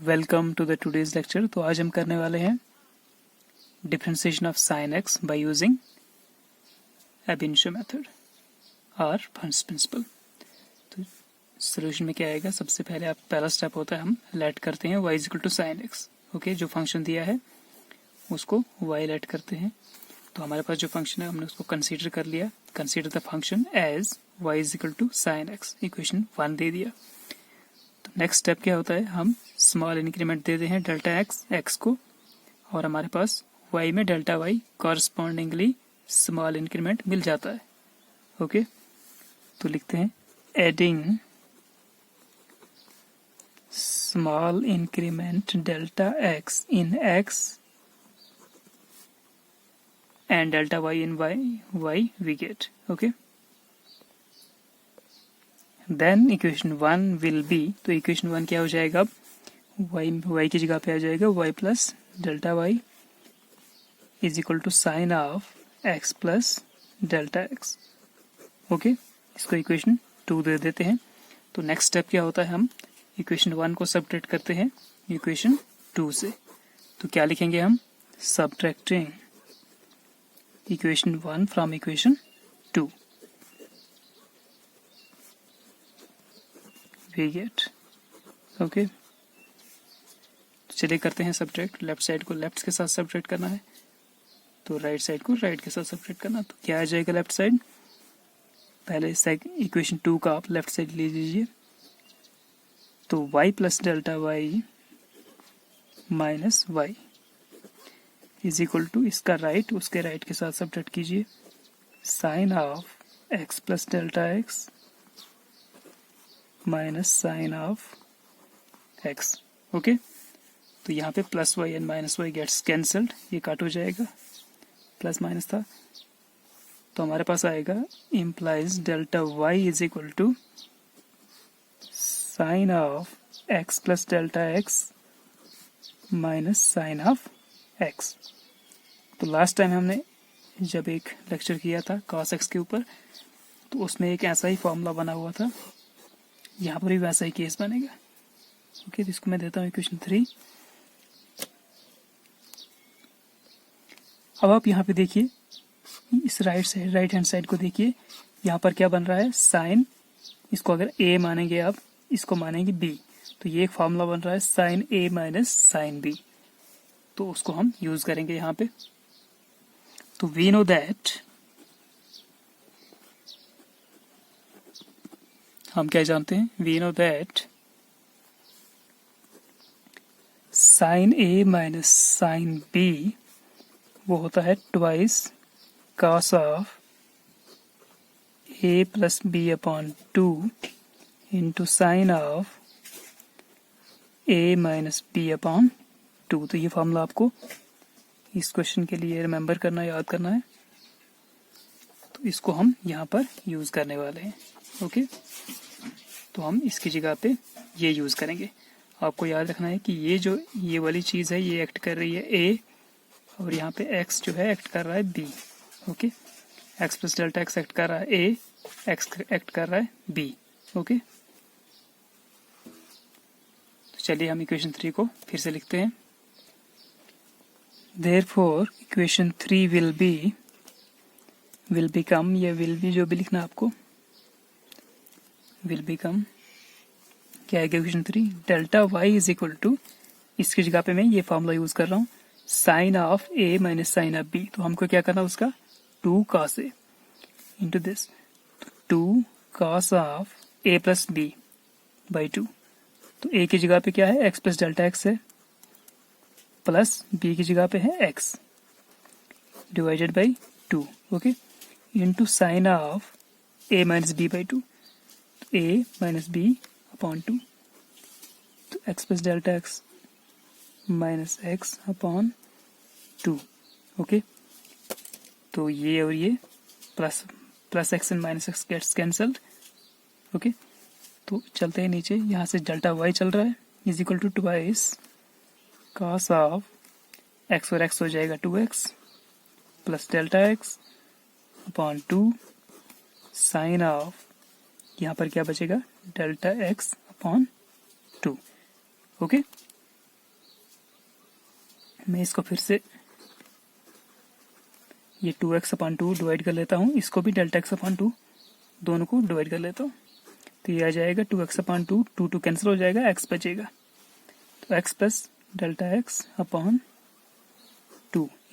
Welcome to the today's lecture. तो आज हम करने वाले हैं differentiation of sine x by using ab initio method और फर्स्ट प्रिंसिपल। तो सोल्यूशन में क्या आएगा, सबसे पहले आप पहला स्टेप होता है हम लेट करते हैं y is equal to sine x. Okay, जो फंक्शन दिया है उसको y लेट करते हैं। तो हमारे पास जो फंक्शन है हमने उसको कंसीडर कर लिया। Consider the function as y is equal to sine x, equation 1 दे दिया। तो नेक्स्ट स्टेप क्या होता है, हम स्मॉल इंक्रीमेंट देते हैं डेल्टा एक्स को, और हमारे पास y में delta y correspondingly small increment मिल जाता है। ओके, तो लिखते हैं adding small increment delta x in x and delta y in y we get. Okay, then equation 1 will be, तो equation 1 क्या हो जाएगा, अब y की जगह पे आ जाएगा y plus delta y is equal to sine of x plus delta x। Okay, इसको इक्वेशन 2 दे देते हैं। तो नेक्स्ट स्टेप क्या होता है, हम इक्वेशन 1 को सबट्रैक्ट करते हैं इक्वेशन 2 से। तो क्या लिखेंगे हम, subtracting equation 1 from equation 2 we get। Okay, चलिए करते हैं सब्ट्रैक्ट। लेफ्ट साइड को लेफ्ट के साथ सब्ट्रैक्ट करना है, तो राइट साइड को राइट के साथ सब्ट्रैक्ट करना। तो क्या आ जाएगा लेफ्ट साइड, पहले इक्वेशन 2 का आप लेफ्ट साइड ले लीजिए। तो y plus delta y minus y is equal to, इसका राइट उसके राइट के साथ सब्ट्रैक्ट कीजिए, sine of x plus delta x minus sine of x। Okay, तो यहाँ पे plus y and minus y gets cancelled, ये काट हो जाएगा, प्लस माइनस था। तो हमारे पास आएगा implies delta y is equal to sine of x plus delta x minus sine of x। तो लास्ट टाइम हमने जब एक लेक्चर किया था cos x के ऊपर, तो उसमें एक ऐसा ही फॉर्मूला बना हुआ था, यहाँ पर भी वैसा ही केस बनेगा। ओके, तो इसको मैं देता हूँ इक्वेशन 3। अब आप यहाँ पे देखिए, इस राइट हैंड साइड को देखिए, यहाँ पर क्या बन रहा है, साइन, इसको अगर a मानेंगे आप, इसको मानेंगे b, तो ये एक फॉर्मूला बन रहा है sine a minus sine b। तो उसको हम यूज करेंगे यहाँ पे। तो वी नो दैट, हम क्या जानते हैं, we know that sine a minus sine b वो होता है twice cos of a plus b upon 2 into sine of a minus b upon 2। तो ये फॉर्मूला आपको इस क्वेश्चन के लिए रिमेम्बर करना, याद करना है। तो इसको हम यहाँ पर यूज करने वाले हैं। ओके, तो हम इसकी जगह पे ये यूज करेंगे। आपको याद रखना है कि ये वाली चीज है, ये एक्ट कर रही है a, और यहाँ पे x जो है एक्ट कर रहा है b। Okay, x plus delta x act कर रहा है a, x एक्ट कर रहा है b। ओके, तो चलिए हम इक्वेशन 3 को फिर से लिखते हैं। Therefore, equation 3 will become, या will be जो भी लिखना आपको, will become क्या है equation 3, delta y is equal to, इसकी जगह पे मैं ये फॉर्मूला यूज कर रहा हूँ, sine of a minus sine of b। तो हमको क्या करना, उसका 2 cos a into this, 2 cos of a plus b by 2। तो a की जगह पे क्या है, x प्लस डेल्टा x है, प्लस b की जगह पे है x divided by 2। Okay, into sine of a minus b by 2, a minus b upon 2, तो x plus delta x minus x upon 2। Okay, तो ये और ये plus x and minus x gets cancelled. Okay, तो चलते हैं नीचे, यहाँ से डेल्टा y चल रहा है is equal to twice cos of x, और x हो जाएगा 2x plus delta x upon 2 sine of, यहाँ पर क्या बचेगा, डेल्टा x अपॉन 2। ओके, मैं इसको फिर से ये 2x/2 डिवाइड कर लेता हूँ, इसको भी डेल्टा x/2 दोनों को डिवाइड कर लेता हूँ। तो ये आ जाएगा 2x/2, 2 कैंसिल हो जाएगा, x बचेगा। तो x plus delta x/2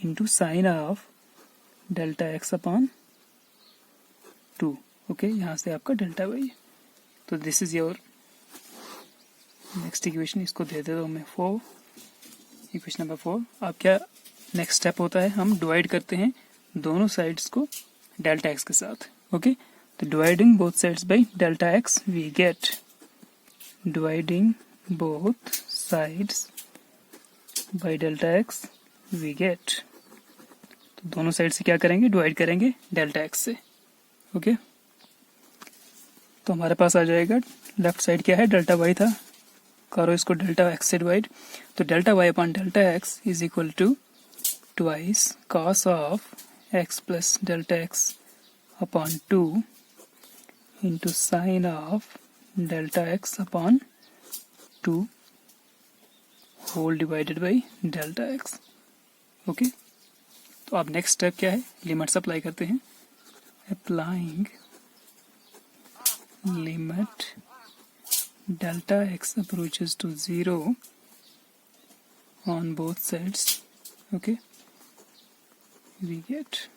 into sine of delta x/2। Okay, यहाँ से आपका डेल्टा वाई। तो this is your next equation. इसको दे देता हूँ मैं 4, इक्वेशन नंबर 4। अब क्या नेक्स्ट स्टेप होता है, हम डिवाइड करते हैं दोनों साइड्स को डेल्टा x के साथ। ओके, तो dividing both sides by delta x we get, dividing both sides by delta x we get. तो दोनों साइड से क्या करेंगे, डिवाइड करेंगे डेल्टा x से। ओके, तो हमारे पास आ जाएगा लेफ्ट साइड क्या है, डेल्टा y था, करो इसको डेल्टा x से डिवाइड। तो delta y upon delta x is equal to twice cos of x plus delta x upon 2 into sine of delta x upon 2 whole divided by delta x। Okay, तो अब next step क्या है, limits apply करते हैं। Applying limit delta x approaches to 0 on both sides, okay, we get,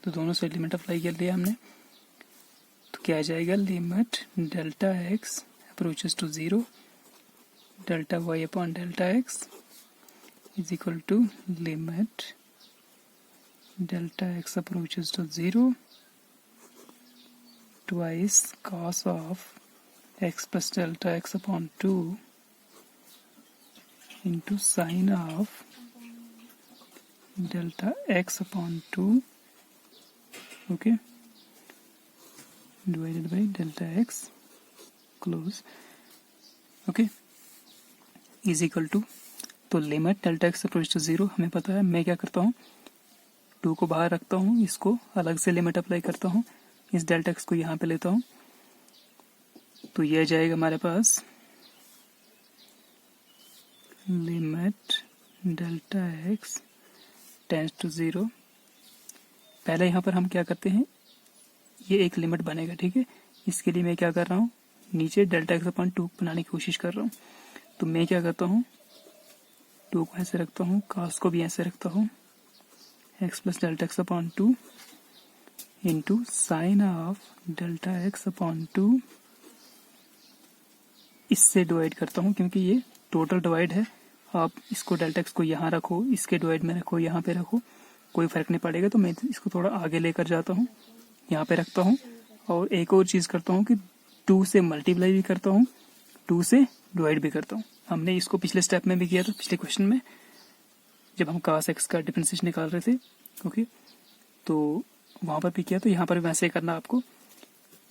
तो दोनों side limit apply कर लिया हमने। तो क्या आ जाएगा, limit delta x approaches to 0 delta y upon delta x is equal to limit delta x approaches to 0 twice cos of x plus delta x upon 2 into sine of delta x upon 2, okay, divided by delta x close, okay, is equal to, तो limit delta x approach to 0 हमें पता है। मैं क्या करता हूँ, 2 को बाहर रखता हूँ, इसको अलग से लिमिट अप्लाई करता हूँ, इस डेल्टा x को यहाँ पे लेता हूँ। तो ये जाएगा हमारे पास limit delta x tends to 0। पहले यहाँ पर हम क्या करते हैं, ये एक लिमिट बनेगा, ठीक है। इसके लिए मैं क्या कर रहा हूँ, नीचे डेल्टा x अपॉन 2 बनाने की कोशिश कर रहा हूँ। तो मैं क्या करता हूँ, 2 को ऐसे रखता हूँ, cos को भी ऐसे रखता हूँ, x plus delta x upon 2 into sine of delta x upon 2, इससे डिवाइड करता हूँ क्योंकि ये टोटल डिवाइड है। आप इसको डेल्टा x को यहाँ रखो, इसके डिवाइड में रखो, यहाँ पे रखो, कोई फर्क नहीं पड़ेगा। तो मैं इसको थोड़ा आगे लेकर जाता हूँ, यहाँ पे रखता हूँ। और एक और चीज़ करता हूँ कि 2 से मल्टीप्लाई भी करता हूँ, 2 से डिवाइड भी करता हूँ। हमने इसको पिछले स्टेप में भी किया था, पिछले क्वेश्चन में जब हम cos x का डिफरेंशिएशन निकाल रहे थे। ओके, तो वहाँ पर भी किया, तो यहाँ पर भी वैसे करना आपको।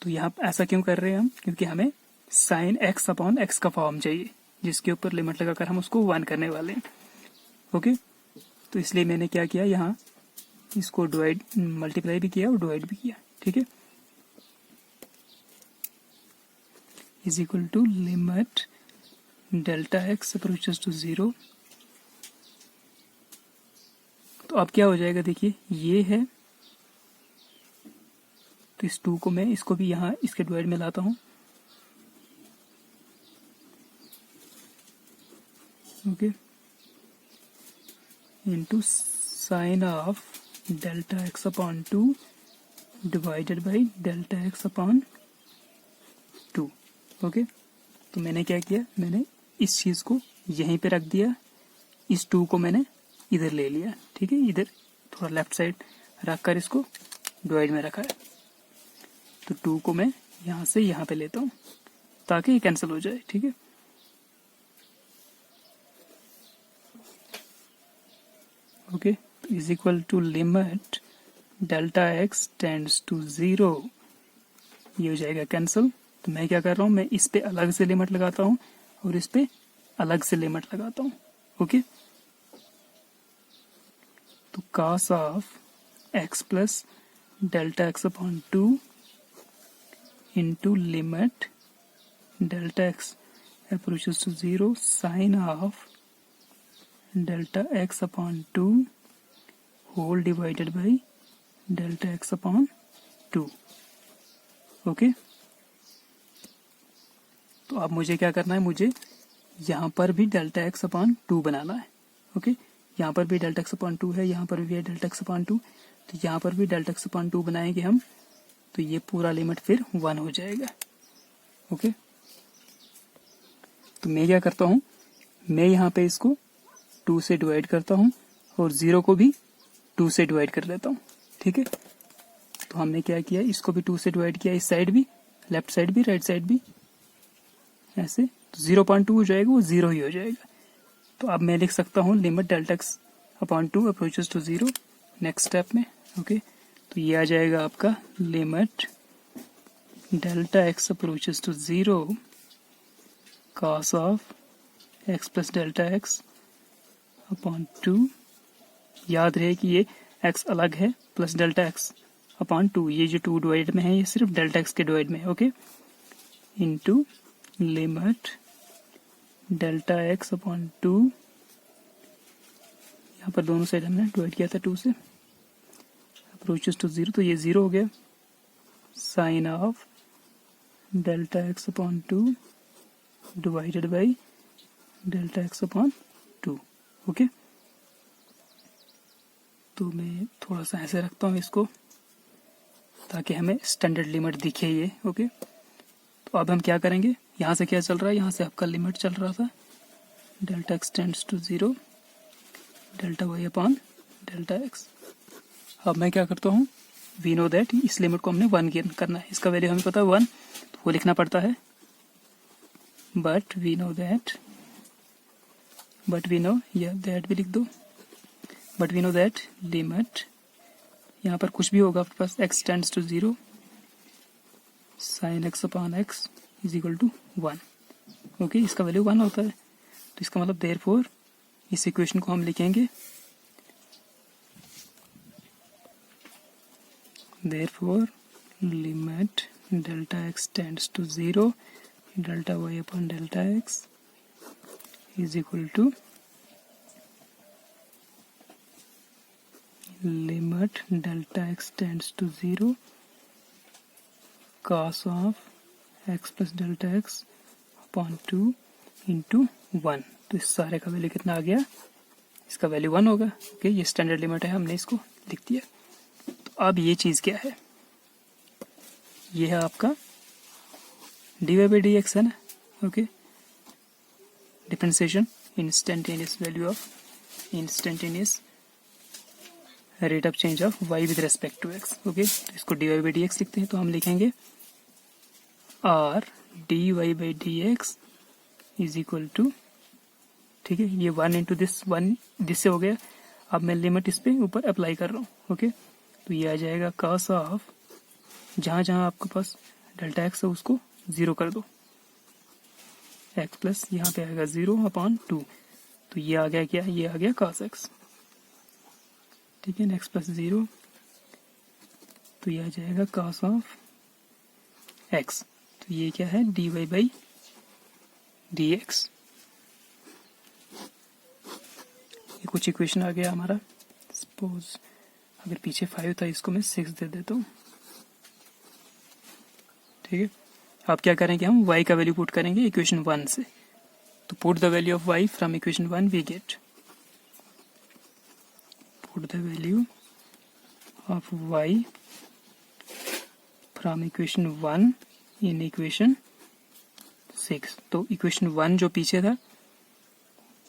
तो यहाँ ऐसा क्यों कर रहे हैं हम, क्योंकि हमें साइन x अपॉन x का फॉर्म चाहिए, जिसके ऊपर लिमिट लगाकर हम उसको 1 करने वाले हैं। ओके, तो इसलिए मैंने क्या किया, यहाँ इसको डिवाइड मल्टीप्लाई भी किया और डिवाइड भी किया, ठीक है। Is equal to limit delta x approaches to 0। तो अब क्या हो जाएगा, देखिए ये है, तो इस 2 को मैं इसको भी यहाँ इसके डिवाइड में लाता हूँ। Okay, into sine of delta x upon 2 divided by delta x upon 2। Okay, तो मैंने क्या किया, मैंने इस चीज़ को यहीं पे रख दिया, इस 2 को मैंने इधर ले लिया, ठीक है। इधर थोड़ा लेफ्ट साइड रख कर इसको डिवाइड में रखा है। तो 2 को मैं यहाँ से यहाँ पे लेता हूँ ताकि ये कैंसिल हो जाए, ठीक है। Okay, is equal to limit delta x tends to 0, ये हो जाएगा कैंसिल। तो मैं क्या कर रहा हूँ, मैं इस पे अलग से लिमिट लगाता हूँ और इस पे अलग से लिमिट लगाता हूँ। ओके, तो cos of x plus delta x upon 2 into limit delta x approaches to 0 sine of delta x upon 2 whole divided by delta x upon 2। Okay, तो अब मुझे क्या करना है, मुझे यहाँ पर भी डेल्टा एक्स अपॉन 2 बनाना है। ओके, यहाँ पर भी डेल्टा एक्स अपॉन 2 है, यहाँ पर भी है डेल्टा एक्स अपॉन 2, तो यहाँ पर भी डेल्टा एक्स अपॉन 2 बनाएंगे हम, तो ये पूरा लिमिट फिर 1 हो जाएगा। ओके, तो मैं क्या करता हूँ, मैं यहाँ पे इसको 2 से डिवाइड करता हूँ और 0 को भी 2 से डिवाइड कर देता हूँ। ठीक है, तो हमने क्या किया, इसको भी 2 से डिवाइड किया, इस साइड भी, लेफ्ट साइड भी, राइट साइड भी, ऐसे, तो 0.2 हो जाएगा, वो 0 ही हो जाएगा। तो अब मैं लिख सकता हूँ limit delta x upon 2 approaches to 0 next step में। ओके, तो ये आ जाएगा आपका limit delta x approaches to 0 cos of x plus delta x upon 2। याद रहे कि ये x अलग है, प्लस डेल्टा एक्स अपॉन 2, ये जो 2 डिवाइड में है ये सिर्फ डेल्टा एक्स के डिवाइड में है। Okay, into limit delta x upon 2, यहाँ पर दोनों साइड हमने डिवाइड किया था 2 से, अप्रोचेस टू 0, तो ये 0 हो गया, sine of delta x upon 2 divided by delta x upon 2। Okay, तो मैं थोड़ा सा ऐसे रखता हूँ इसको ताकि हमें स्टैंडर्ड लिमिट दिखे ये। ओके, तो अब हम क्या करेंगे, यहाँ से क्या चल रहा है, यहाँ से आपका लिमिट चल रहा था delta x tends to 0 delta y upon delta x. अब मैं क्या करता हूँ, वी नो दैट इस लिमिट को हमने 1 गेन करना है, इसका वैल्यू हमें पता है 1, तो वो लिखना पड़ता है, बट वी नो या दैट भी लिख दो, but we know that limit, यहाँ पर कुछ भी होगा आपके पास, X tends to 0 sine X upon X is equal to 1। Okay, इसका वैल्यू 1 होता है, तो इसका मतलब देयरफॉर इस इक्वेशन को हम लिखेंगे therefore limit delta x tends to 0 delta y upon delta x is equal to limit delta x tends to 0 cos of x plus delta x upon 2 into 1। तो इस सारे का वैल्यू कितना आ गया, इसका वैल्यू 1 होगा। ओके, ये स्टैंडर्ड लिमिट है, हमने इसको लिख दिया। तो अब ये चीज़ क्या है, ये है आपका dy बाई डी एक्स है ना। Okay, differentiation instantaneous value of instantaneous rate of change of y with respect to x। Okay, तो इसको dy बाई डी एक्स लिखते हैं, तो हम लिखेंगे r dy by D X is equal to, ठीक है, ये 1 इंटू दिस 1 दिस से हो गया। अब मैं लिमिट इस पे ऊपर अप्लाई कर रहा हूँ। ओके, तो ये आ जाएगा cos ऑफ, जहाँ जहाँ आपके पास डेल्टा एक्स है उसको 0 कर दो, एक्स प्लस यहाँ पे आएगा 0 अपॉन 2, तो ये आ गया क्या, ये आ गया cos x। ठीक है, एक्स प्लस 0, तो ये आ जाएगा cos ऑफ x, तो ये क्या है, dy बाई डी एक्स। ये कुछ इक्वेशन आ गया हमारा। सपोज अगर पीछे 5 था, इसको मैं 6 दे देता हूँ। ठीक है, अब क्या करेंगे, हम y का वैल्यू पुट करेंगे इक्वेशन 1 से, तो put the value of y from equation 1 we get, put the value of y from equation 1 in equation 6। तो इक्वेशन 1 जो पीछे था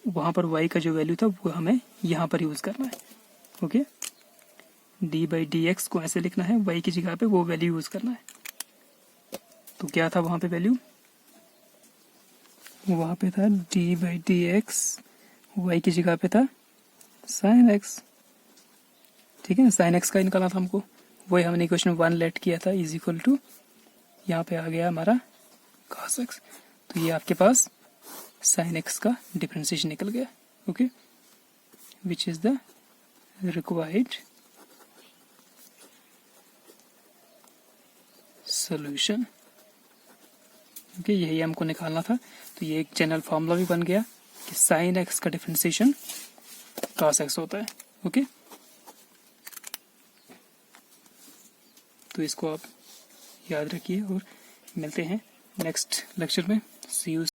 वहां पर y का जो वैल्यू था वो हमें यहाँ पर यूज करना है। Okay, D by D x को ऐसे लिखना है, y की जगह पे वो वैल्यू यूज करना है। तो क्या था वहां पे वैल्यू, वहां पे था D by D X, Y की जगह पे था साइन एक्स। ठीक है ना, साइन एक्स का निकाला था हमको, वही हमने इक्वेशन 1 लेट किया था, इज इक्वल टू यहाँ पे आ गया हमारा cos x। तो ये आपके पास साइन एक्स का डिफरेंशिएशन निकल गया। Okay, which is the required solution. Okay, यही हमको निकालना था। तो ये एक जनरल फॉर्मूला भी बन गया कि साइन एक्स का डिफरेंशिएशन cos x होता है। ओके, तो इसको आप याद रखिए और मिलते हैं नेक्स्ट लेक्चर में। सी यू।